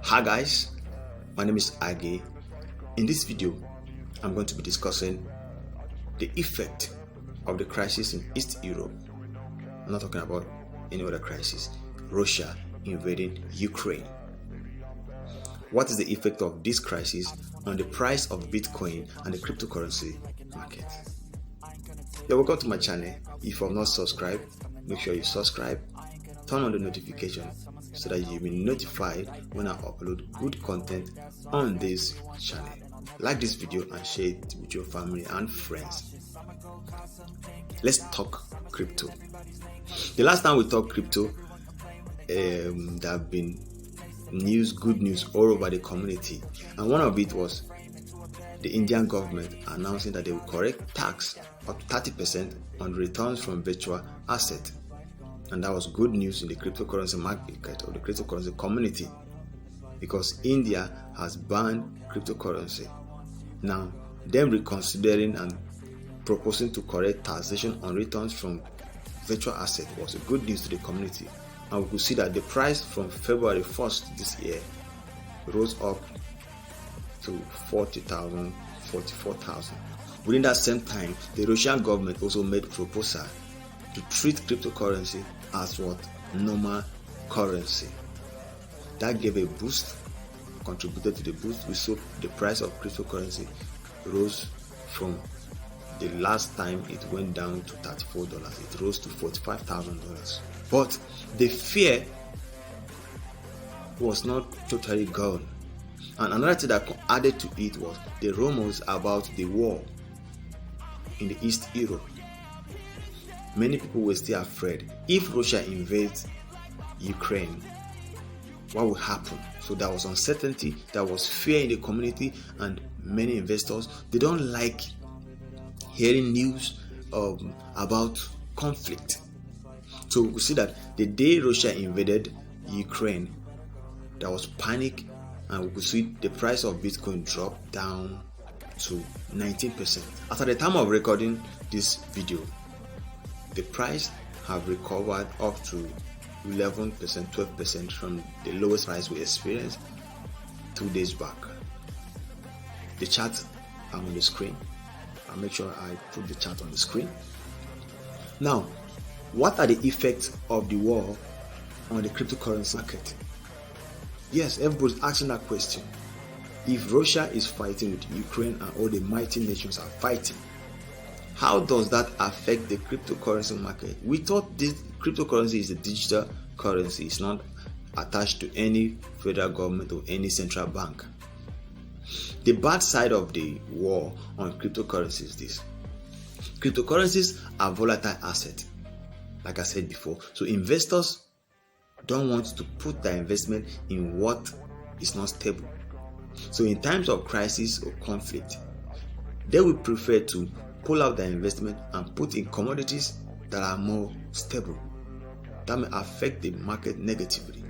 Hi guys, my name is Age. In this video, I'm going to be discussing the effect of the crisis in East Europe. I'm not talking about any other crisis. Russia invading Ukraine. What is the effect of this crisis on the price of Bitcoin and the cryptocurrency market? Welcome to my channel. If you have not subscribed, make sure you subscribe. Turn on the notification so that you'll be notified when I upload good content on this channel. Like this video and share it with your family and friends. Let's talk crypto. The last time we talked crypto, there have been good news all over the community, and one of it was the Indian government announcing that they will correct tax up to 30% on returns from virtual assets. And that was good news in the cryptocurrency market or the cryptocurrency community, because India has banned cryptocurrency. Now, them reconsidering and proposing to correct taxation on returns from virtual assets was a good news to the community. And we could see that the price from February 1st this year rose up to 40,000, 44,000. Within that same time, the Russian government also made a proposal to treat cryptocurrency as what? Normal currency. That gave a boost, contributed to the boost. We saw the price of cryptocurrency rose from the last time it went down to $34. It rose to $45,000. But the fear was not totally gone. And another thing that added to it was the rumors about the war in the East Europe. Many people were still afraid. If Russia invades Ukraine, what will happen? So there was uncertainty, there was fear in the community, and many investors, they don't like hearing news about conflict. So we see that the day Russia invaded Ukraine, there was panic, and we could see the price of Bitcoin drop down to 19%. After the time of recording this video, the price have recovered up to 11%, 12% from the lowest price we experienced 2 days back. The chart are on the screen. I'll make sure I put the chart on the screen. Now, what are the effects of the war on the cryptocurrency market? Yes, everybody's asking that question. If Russia is fighting with Ukraine and all the mighty nations are fighting, how does that affect the cryptocurrency market? We thought this cryptocurrency is a digital currency. It's not attached to any federal government or any central bank. The bad side of the war on cryptocurrency is this. Cryptocurrencies are volatile assets, like I said before. So investors don't want to put their investment in what is not stable. So in times of crisis or conflict, they will prefer to pull out their investment and put in commodities that are more stable. That may affect the market negatively.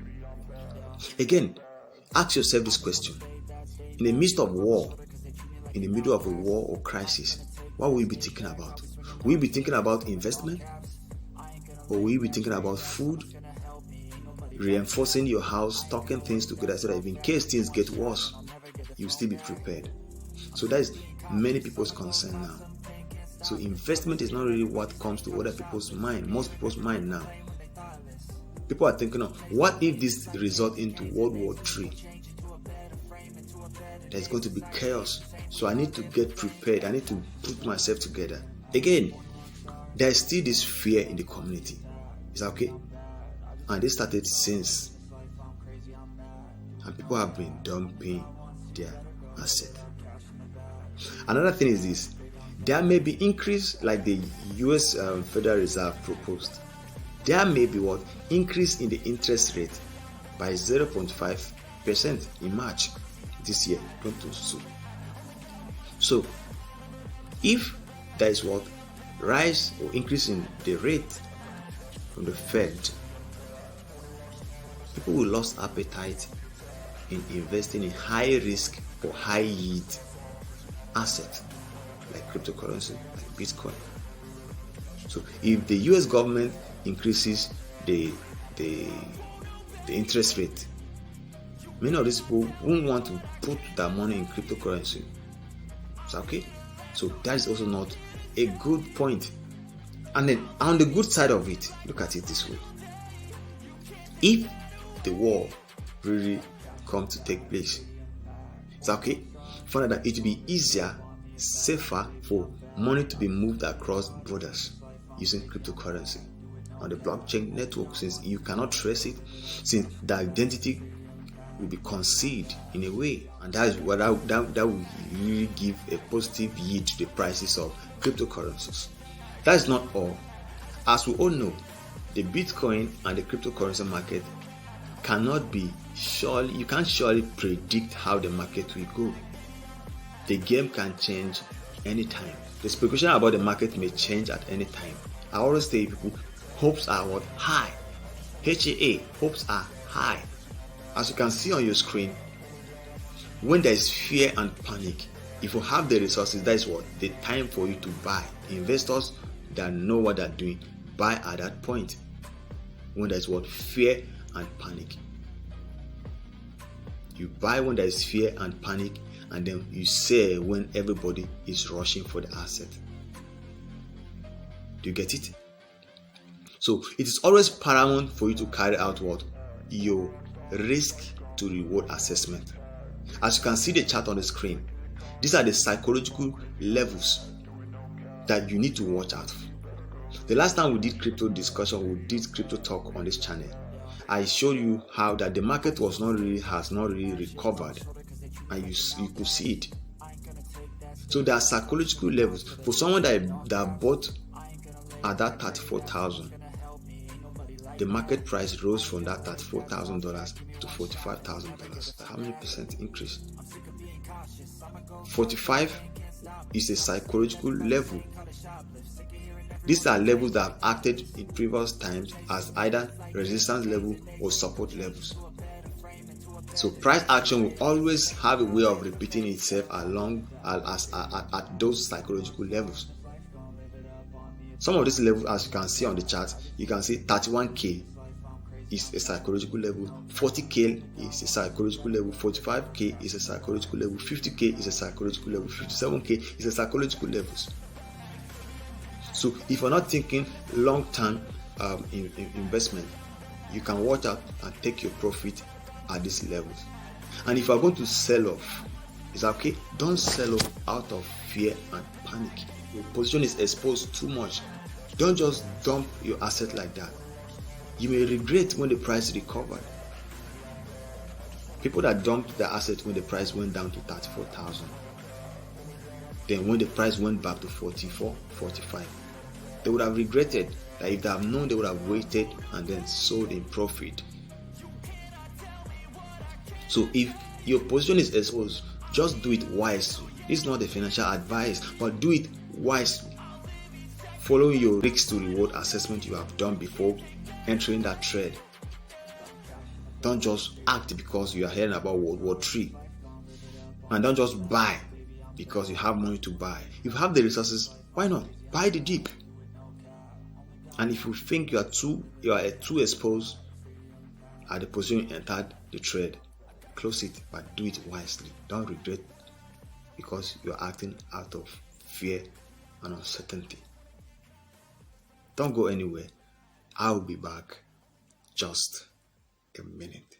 Again, ask yourself this question. In the midst of war, in the middle of a war or crisis, what will you be thinking about? Will you be thinking about investment? Or will you be thinking about food? Reinforcing your house, stocking things together so that in case things get worse, you'll still be prepared. So that is many people's concern now. So investment is not really what comes to other people's mind, most people's mind now. People are thinking of, what if this result into World War III? There's going to be chaos. So I need to get prepared. I need to put myself together. Again, there's still this fear in the community. Is that okay? And they started since. And people have been dumping their asset. Another thing is this. There may be increase, like the US Federal Reserve proposed. There may be what? Increase in the interest rate by 0.5% in March this year, 2022. So, if there is what? Rise or increase in the rate from the Fed, people will lose appetite in investing in high risk or high yield assets like cryptocurrency, like Bitcoin. So if the US government increases the interest rate, Many of these people won't want to put their money in cryptocurrency. Okay? So that is also not a good point. And then on the good side of it, look at it this way. If the war really come to take place, it's okay. Find out that it will be easier, safer for money to be moved across borders using cryptocurrency on the blockchain network, since you cannot trace it, since the identity will be concealed in a way, and that is what that will really give a positive yield to the prices of cryptocurrencies. That is not all. As we all know, the Bitcoin and the cryptocurrency market cannot be surely, you can't surely predict how the market will go. The game can change anytime. The speculation about the market may change at any time. I always tell people, hopes are what? High. HAA, hopes are high. As you can see on your screen, when there is fear and panic, if you have the resources, that is what? The time for you to buy. Investors that know what they're doing, buy at that point. When there is what? Fear and panic. You buy when there is fear and panic, and then you sell when everybody is rushing for the asset. Do you get it? So it is always paramount for you to carry out what? Your risk to reward assessment. As you can see the chart on the screen, these are the psychological levels that you need to watch out for. The last time we did crypto discussion, we did crypto talk on this channel, I showed you how that the market has not really recovered, and you could see it. So there are psychological levels. For someone that bought at that $34,000, the market price rose from that $34,000 to $45,000. How many percent increase? 45 is a psychological level. These are levels that have acted in previous times as either resistance level or support levels. So price action will always have a way of repeating itself along at those psychological levels. Some of these levels, as you can see on the chart, you can see 31K is a psychological level, 40K is a psychological level, 45K is a psychological level, 50K is a psychological level, 57K is a psychological levels. So if you're not thinking long-term in investment, you can watch out and take your profit at these levels. And if you're going to sell off, it's okay. Don't sell off out of fear and panic. Your position is exposed too much. Don't just dump your asset like that. You may regret when the price recovered. People that dumped their asset when the price went down to 34,000. Then when the price went back to 44, 45, they would have regretted that. If they have known, they would have waited and then sold in profit. So if your position is exposed, just do it wisely. It's not a financial advice, but do it wisely. Follow your risk to reward assessment you have done before entering that trade. Don't just act because you are hearing about World War III. And don't just buy because you have money to buy. If you have the resources, why not? Buy the dip. And if you think you are too exposed at the position you entered the trade, close it, but do it wisely. Don't regret because you're acting out of fear and uncertainty. Don't go anywhere. I'll be back just a minute.